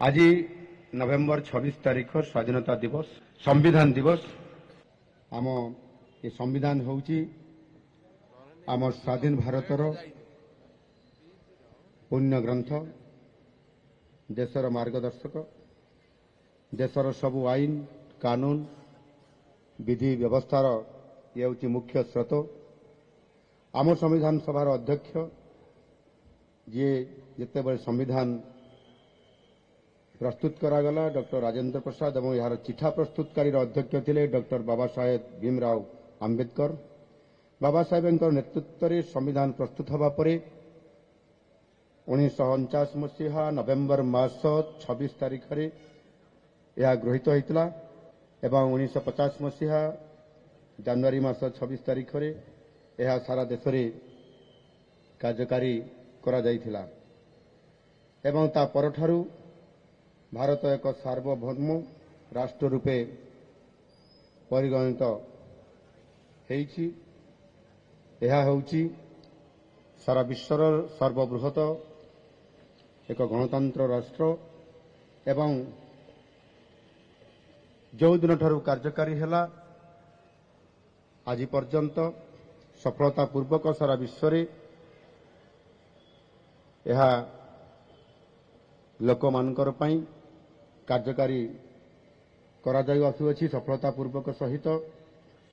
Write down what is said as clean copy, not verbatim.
आज नवेम्बर 26 तारीख स्वाधीनता दिवस संविधान दिवस। आम ये संविधान होउची आम स्वाधीन भारतर पुण्य ग्रंथ, देशर मार्गदर्शक, देशर सबु आईन कानून विधि व्यवस्थार ये होउची मुख्य स्रोत। आम संविधान सभार अध्यक्ष जी जिते संविधान प्रस्तुत करागला डॉक्टर राजेंद्र प्रसाद और यार चिठा प्रस्तुतकारी अध्यक्ष थे डॉक्टर बाबा साहेब भीमराव आंबेडकर। बाबा साहेब नेतृत्व में संविधान प्रस्तुत होगा पर 1949 मसीहा नवेम्बर मास 26 तारीख में यह गृहीत होता एवं 1950 मसीहा जनवरी मास 26 तारीख में यह सारा देश में कार्यकारी करा जाइथिला एवं ता परठारु भारत एक सार्वभौम राष्ट्र रूपे परिगणित होइछि। यह होउछि सारा विश्वर सर्वबृहत एक गणतंत्र राष्ट्र एवं जो दिन ठारू कार्यकारी हैला आज पर्यंत सफलतापूर्वक सारा विश्व में यह लोक मानकर पई कार्यकारी करा जाय आसुअछि सफलतापूर्वक सहित।